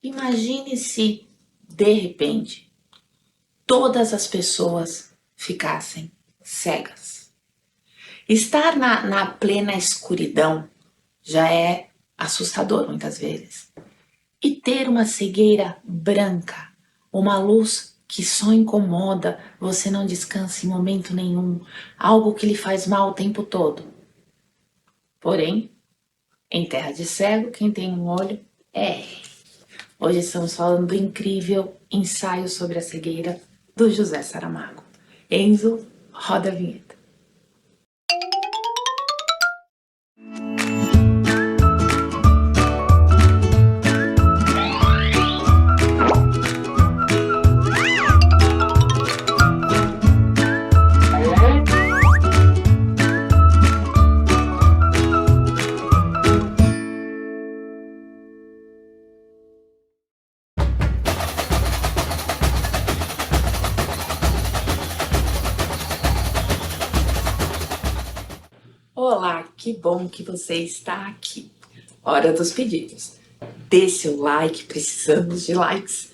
Imagine se, de repente, todas as pessoas ficassem cegas. Estar na plena escuridão já é assustador muitas vezes. E ter uma cegueira branca, uma luz que só incomoda, você não descansa em momento nenhum, algo que lhe faz mal o tempo todo. Porém, em terra de cego, quem tem um olho é. Hoje estamos falando do incrível ensaio sobre a cegueira do José Saramago. Enzo, roda a vinheta. Olá, que bom que você está aqui. Hora dos pedidos. Dê seu like, precisamos de likes.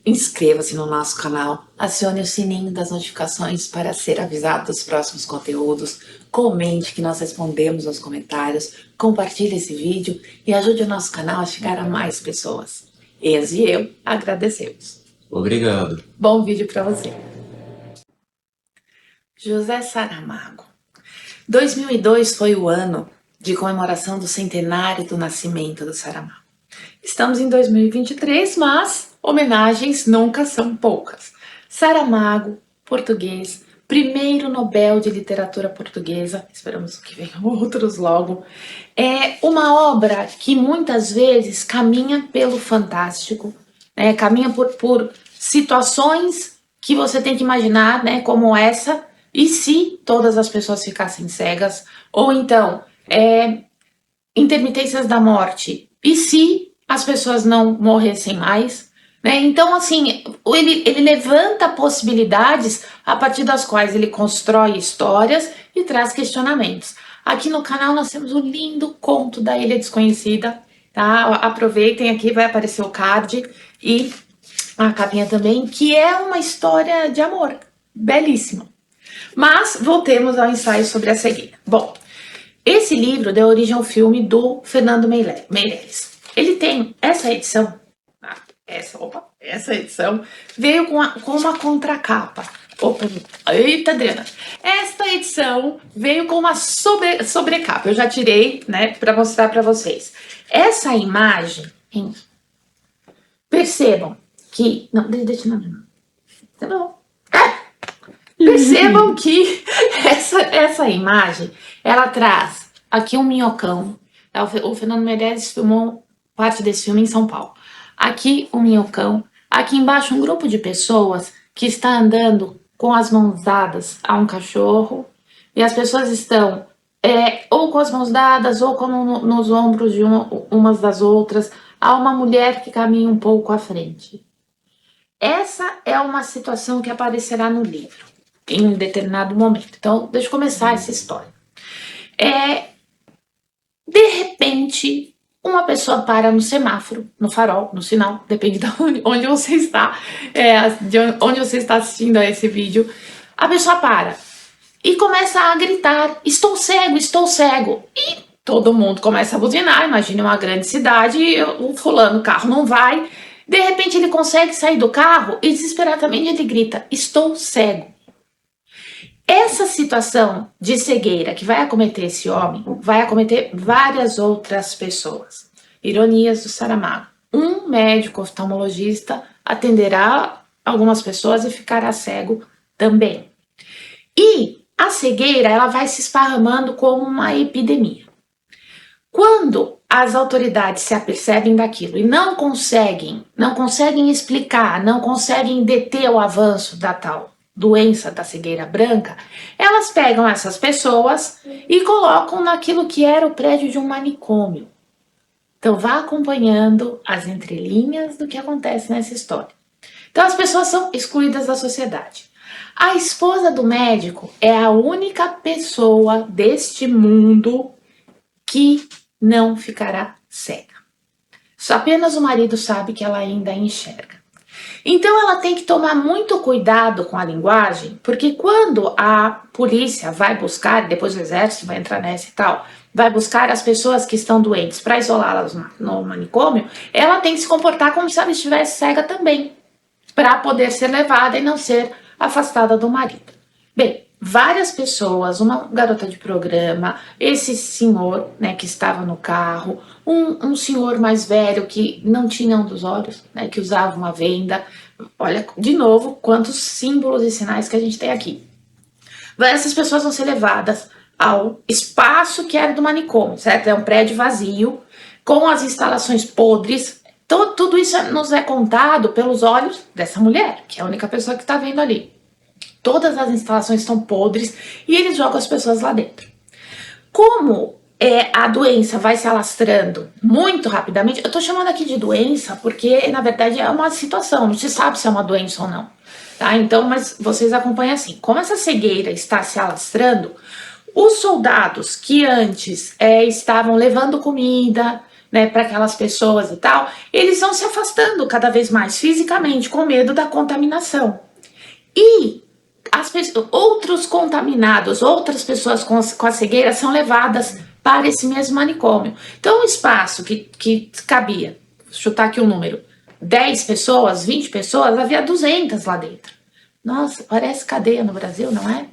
Inscreva-se no nosso canal, acione o sininho das notificações para ser avisado dos próximos conteúdos, comente que nós respondemos aos comentários, compartilhe esse vídeo e ajude o nosso canal a chegar a mais pessoas. Enzo e eu agradecemos. Obrigado. Bom vídeo para você. José Saramago. 2002 foi o ano de comemoração do centenário do nascimento do Saramago. Estamos em 2023, mas homenagens nunca são poucas. Saramago, português, primeiro Nobel de Literatura Portuguesa, esperamos que venham outros logo, é uma obra que muitas vezes caminha pelo fantástico, né? Caminha por situações que você tem que imaginar, né? Como essa, e se todas as pessoas ficassem cegas, ou então intermitências da morte, e se as pessoas não morressem mais, né? Então, assim, ele levanta possibilidades a partir das quais ele constrói histórias e traz questionamentos. Aqui no canal nós temos o lindo conto da Ilha Desconhecida, tá? Aproveitem, aqui vai aparecer o card e a capinha também, que é uma história de amor, belíssima. Mas voltemos ao ensaio sobre a cegueira. Bom, esse livro deu origem ao filme do Fernando Meirelles. Ele tem essa edição, essa edição veio com uma contracapa. Opa, eita, Adriana. Esta edição veio com uma sobrecapa. Eu já tirei, né, para mostrar para vocês. Essa imagem, percebam que... Não, deixa não. Tá bom. Percebam que essa imagem, ela traz aqui um minhocão. O Fernando Meirelles filmou parte desse filme em São Paulo. Aqui um minhocão. Aqui embaixo um grupo de pessoas que está andando com as mãos dadas a um cachorro. E as pessoas estão ou com as mãos dadas ou como nos ombros de umas das outras. Há uma mulher que caminha um pouco à frente. Essa é uma situação que aparecerá no livro em um determinado momento. Então, deixa eu começar essa história. De repente, uma pessoa para no semáforo, no farol, no sinal, depende de onde você está, de onde você está assistindo a esse vídeo. A pessoa para e começa a gritar: estou cego, estou cego. E todo mundo começa a buzinar. Imagine uma grande cidade, o fulano, o carro não vai. De repente ele consegue sair do carro e desesperadamente ele grita: estou cego. Essa situação de cegueira que vai acometer esse homem, vai acometer várias outras pessoas. Ironias do Saramago. Um médico oftalmologista atenderá algumas pessoas e ficará cego também. E a cegueira, ela vai se esparramando como uma epidemia. Quando as autoridades se apercebem daquilo e não conseguem explicar, não conseguem deter o avanço da tal doença da cegueira branca, elas pegam essas pessoas e colocam naquilo que era o prédio de um manicômio. Então vá acompanhando as entrelinhas do que acontece nessa história. Então as pessoas são excluídas da sociedade. A esposa do médico é a única pessoa deste mundo que não ficará cega. Apenas o marido sabe que ela ainda enxerga. Então ela tem que tomar muito cuidado com a linguagem, porque quando a polícia vai buscar, depois o exército vai entrar nessa e tal, vai buscar as pessoas que estão doentes para isolá-las no manicômio, ela tem que se comportar como se ela estivesse cega também, para poder ser levada e não ser afastada do marido. Bem, várias pessoas, uma garota de programa, esse senhor, né, que estava no carro, um senhor mais velho que não tinha um dos olhos, né, que usava uma venda. Olha, de novo, quantos símbolos e sinais que a gente tem aqui. Essas pessoas vão ser levadas ao espaço que era do manicômio, certo? É um prédio vazio, com as instalações podres. Então, tudo isso nos é contado pelos olhos dessa mulher, que é a única pessoa que está vendo ali. Todas as instalações estão podres e eles jogam as pessoas lá dentro. Como a doença vai se alastrando muito rapidamente, eu estou chamando aqui de doença porque, na verdade, é uma situação, não se sabe se é uma doença ou não. Tá? Então, mas vocês acompanham assim, como essa cegueira está se alastrando, os soldados que antes estavam levando comida, né, para aquelas pessoas e tal, eles vão se afastando cada vez mais fisicamente com medo da contaminação. E outros contaminados, outras pessoas com a cegueira são levadas para esse mesmo manicômio. Então, um espaço que cabia, vou chutar aqui um número, 10 pessoas, 20 pessoas, havia 200 lá dentro. Nossa, parece cadeia no Brasil, não é?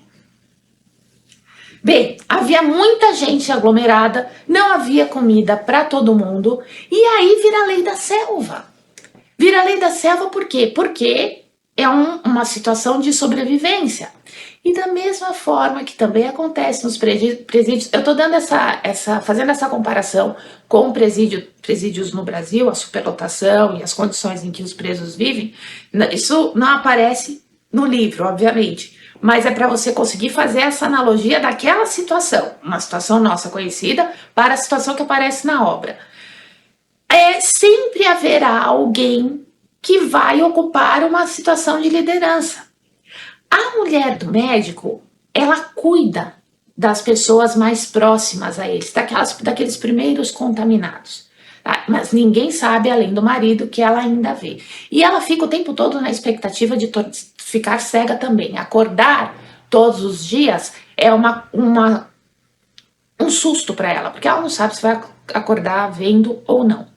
Bem, havia muita gente aglomerada, não havia comida para todo mundo, e aí vira a lei da selva. Vira a lei da selva por quê? Porque é uma situação de sobrevivência. E da mesma forma que também acontece nos presídios, eu estou dando fazendo essa comparação com presídios no Brasil, a superlotação e as condições em que os presos vivem. Isso não aparece no livro, obviamente, mas é para você conseguir fazer essa analogia daquela situação, uma situação nossa conhecida, para a situação que aparece na obra. Sempre haverá alguém que vai ocupar uma situação de liderança. A mulher do médico, ela cuida das pessoas mais próximas a eles, daqueles primeiros contaminados. Tá? Mas ninguém sabe, além do marido, que ela ainda vê. E ela fica o tempo todo na expectativa de ficar cega também. Acordar todos os dias é um susto para ela, porque ela não sabe se vai acordar vendo ou não.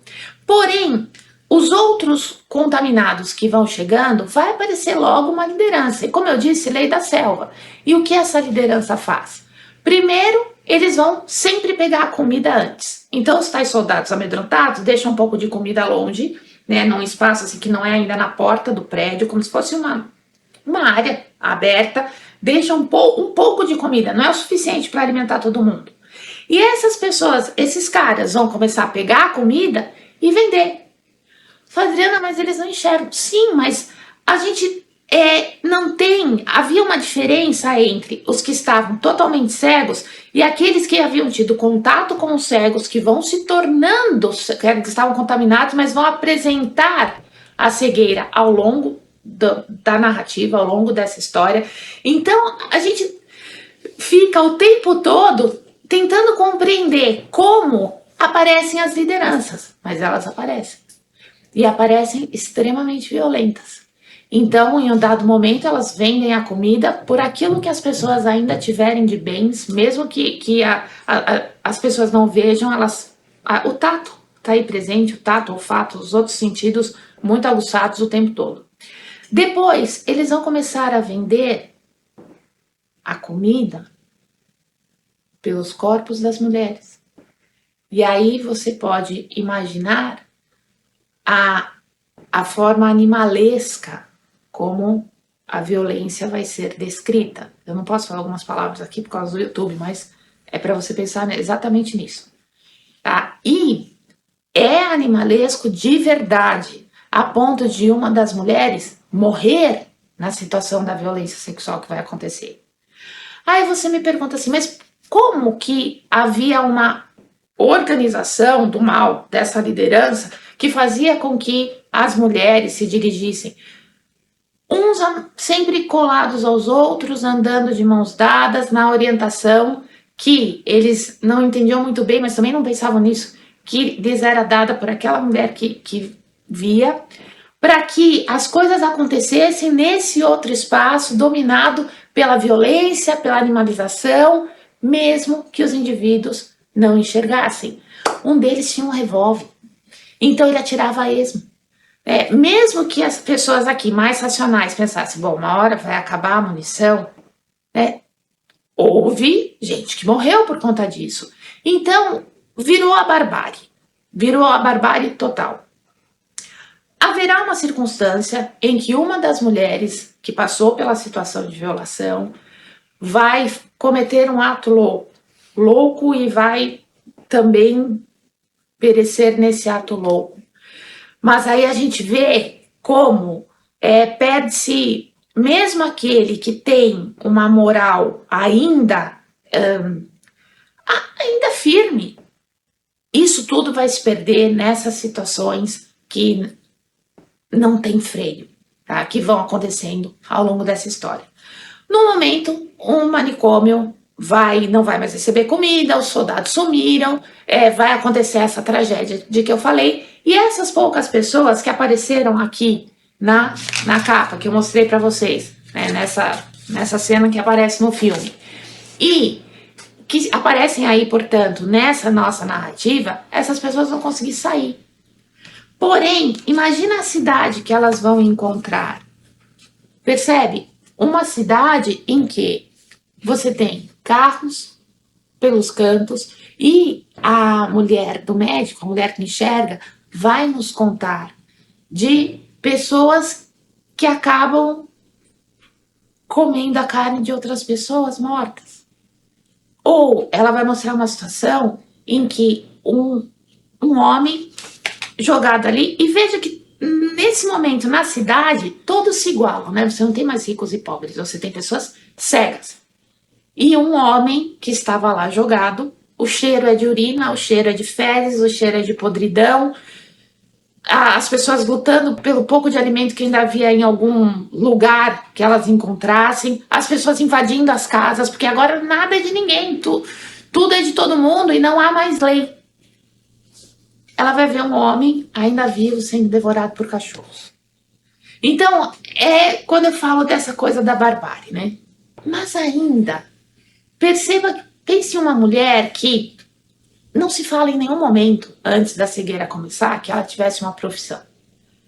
Porém, os outros contaminados que vão chegando, vai aparecer logo uma liderança. E como eu disse, lei da selva. E o que essa liderança faz? Primeiro, eles vão sempre pegar a comida antes. Então, os tais soldados amedrontados deixam um pouco de comida longe, né, num espaço assim que não é ainda na porta do prédio, como se fosse uma área aberta, deixam um pouco de comida, não é o suficiente para alimentar todo mundo. E essas pessoas, esses caras vão começar a pegar a comida e vender. Adriana, mas eles não enxergam. Sim, mas a gente não tem... Havia uma diferença entre os que estavam totalmente cegos e aqueles que haviam tido contato com os cegos, que vão se tornando, que estavam contaminados, mas vão apresentar a cegueira ao longo da narrativa, ao longo dessa história. Então, a gente fica o tempo todo tentando compreender como aparecem as lideranças, mas elas aparecem. E aparecem extremamente violentas. Então, em um dado momento, elas vendem a comida por aquilo que as pessoas ainda tiverem de bens, mesmo que as pessoas não vejam, o tato está aí presente, o tato, o olfato, os outros sentidos muito aguçados o tempo todo. Depois, eles vão começar a vender a comida pelos corpos das mulheres. E aí você pode imaginar a forma animalesca como a violência vai ser descrita. Eu não posso falar algumas palavras aqui por causa do YouTube, mas é para você pensar exatamente nisso. Tá? E é animalesco de verdade, a ponto de uma das mulheres morrer na situação da violência sexual que vai acontecer. Aí você me pergunta assim, mas como que havia uma organização do mal dessa liderança que fazia com que as mulheres se dirigissem, uns sempre colados aos outros, andando de mãos dadas, na orientação que eles não entendiam muito bem, mas também não pensavam nisso, que lhes era dada por aquela mulher que via, para que as coisas acontecessem nesse outro espaço dominado pela violência, pela animalização, mesmo que os indivíduos não enxergassem. Um deles tinha um revólver, então ele atirava a esmo. Mesmo que as pessoas aqui mais racionais pensassem, bom, uma hora vai acabar a munição, né? Houve gente que morreu por conta disso. Então, virou a barbárie total. Haverá uma circunstância em que uma das mulheres que passou pela situação de violação vai cometer um ato louco e vai também perecer nesse ato louco. Mas aí a gente vê como perde-se, mesmo aquele que tem uma moral ainda firme, isso tudo vai se perder nessas situações que não tem freio, tá? Que vão acontecendo ao longo dessa história. No momento, um manicômio não vai mais receber comida, os soldados sumiram, vai acontecer essa tragédia de que eu falei, e essas poucas pessoas que apareceram aqui na capa, que eu mostrei para vocês, né, nessa cena que aparece no filme, e que aparecem aí, portanto, nessa nossa narrativa, essas pessoas vão conseguir sair. Porém, imagina a cidade que elas vão encontrar. Percebe? Uma cidade em que você tem carros pelos cantos e a mulher do médico, a mulher que enxerga, vai nos contar de pessoas que acabam comendo a carne de outras pessoas mortas. Ou ela vai mostrar uma situação em que um homem jogado ali, e veja que nesse momento na cidade todos se igualam, né? Você não tem mais ricos e pobres, você tem pessoas cegas. E um homem que estava lá jogado, o cheiro é de urina, o cheiro é de fezes, o cheiro é de podridão, as pessoas lutando pelo pouco de alimento que ainda havia em algum lugar que elas encontrassem, as pessoas invadindo as casas, porque agora nada é de ninguém, tudo é de todo mundo e não há mais lei. Ela vai ver um homem ainda vivo sendo devorado por cachorros. Então, quando eu falo dessa coisa da barbárie, né? Mas ainda, pense em uma mulher que não se fala em nenhum momento, antes da cegueira começar, que ela tivesse uma profissão.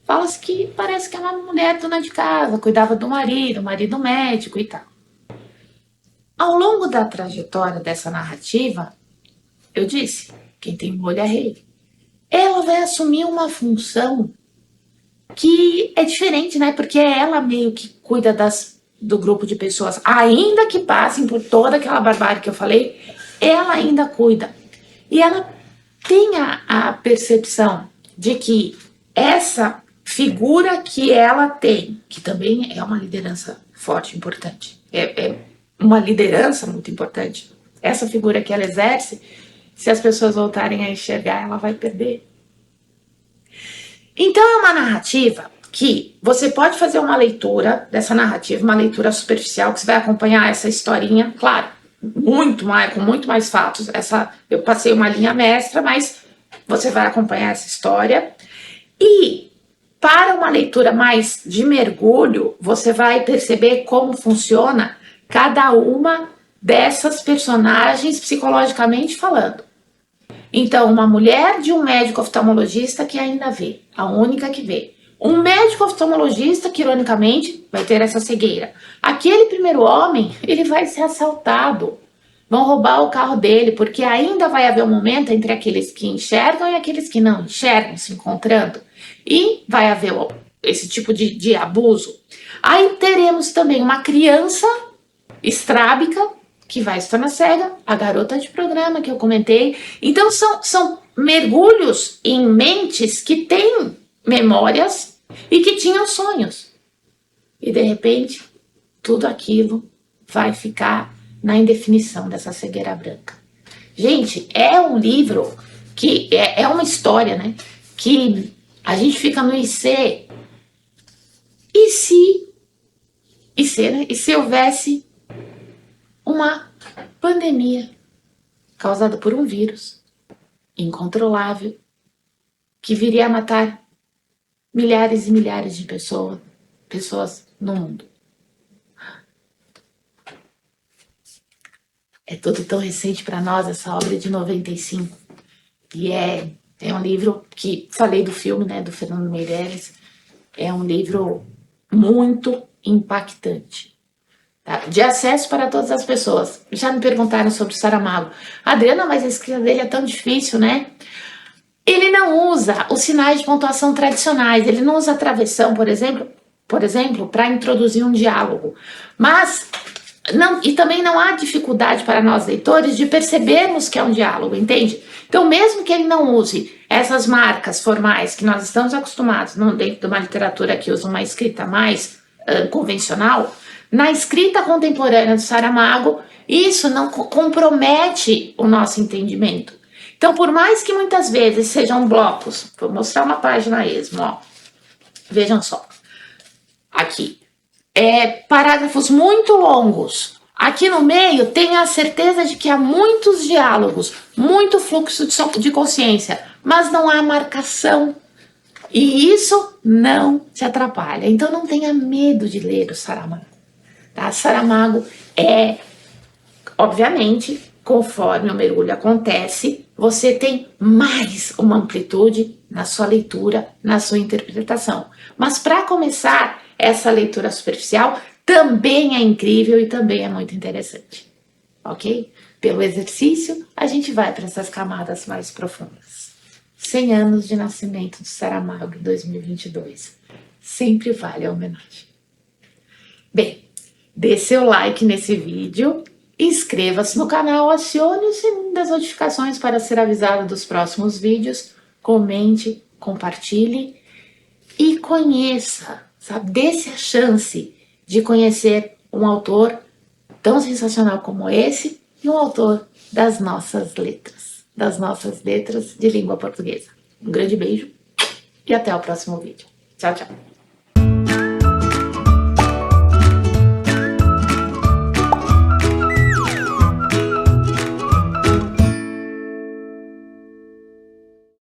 Fala-se que parece que é uma mulher dona de casa, cuidava do marido médico e tal. Ao longo da trajetória dessa narrativa, eu disse, quem tem olho é rei. Ela vai assumir uma função que é diferente, né? Porque é ela meio que cuida do grupo de pessoas, ainda que passem por toda aquela barbárie que eu falei, ela ainda cuida. E ela tem a percepção de que essa figura que ela tem, que também é uma liderança forte, importante, é uma liderança muito importante, essa figura que ela exerce, se as pessoas voltarem a enxergar, ela vai perder. Então é uma narrativa que você pode fazer uma leitura dessa narrativa, uma leitura superficial, que você vai acompanhar essa historinha, claro, com muito mais fatos. Eu passei uma linha mestra, mas você vai acompanhar essa história. E para uma leitura mais de mergulho, você vai perceber como funciona cada uma dessas personagens psicologicamente falando. Então, uma mulher de um médico oftalmologista que ainda vê, a única que vê. Um médico oftalmologista que, ironicamente, vai ter essa cegueira. Aquele primeiro homem, ele vai ser assaltado. Vão roubar o carro dele, porque ainda vai haver um momento entre aqueles que enxergam e aqueles que não enxergam se encontrando. E vai haver esse tipo de abuso. Aí teremos também uma criança estrábica, que vai se tornar cega, a garota de programa que eu comentei. Então são mergulhos em mentes que têm memórias e que tinham sonhos. E de repente, tudo aquilo vai ficar na indefinição dessa cegueira branca. Gente, é um livro que é uma história, né? Que a gente fica no IC. E se houvesse uma pandemia causada por um vírus incontrolável, que viria a matar milhares e milhares de pessoas no mundo. É tudo tão recente para nós, essa obra de 95. E é um livro que, falei do filme, né, do Fernando Meirelles, é um livro muito impactante. Tá? De acesso para todas as pessoas. Já me perguntaram sobre o Saramago. Adriana, mas a escrita dele é tão difícil, né? Ele não usa os sinais de pontuação tradicionais, ele não usa a travessão, por exemplo, para introduzir um diálogo. Mas e também não há dificuldade para nós leitores de percebermos que é um diálogo, entende? Então, mesmo que ele não use essas marcas formais que nós estamos acostumados dentro de uma literatura que usa uma escrita mais convencional, na escrita contemporânea do Saramago, isso não compromete o nosso entendimento. Então, por mais que muitas vezes sejam blocos, vou mostrar uma página a esmo, ó. Vejam só. Aqui. Parágrafos muito longos. Aqui no meio tem a certeza de que há muitos diálogos, muito fluxo de consciência, mas não há marcação. E isso não te atrapalha. Então não tenha medo de ler o Saramago. Tá? Saramago obviamente, conforme o mergulho acontece, você tem mais uma amplitude na sua leitura, na sua interpretação. Mas para começar, essa leitura superficial também é incrível e também é muito interessante, ok? Pelo exercício, a gente vai para essas camadas mais profundas. 100 anos de nascimento do Saramago, 2022. Sempre vale a homenagem. Bem, dê seu like nesse vídeo, inscreva-se no canal, acione o sininho das notificações para ser avisado dos próximos vídeos, comente, compartilhe e conheça, sabe? Dê-se a chance de conhecer um autor tão sensacional como esse e um autor das nossas letras de língua portuguesa. Um grande beijo e até o próximo vídeo. Tchau, tchau.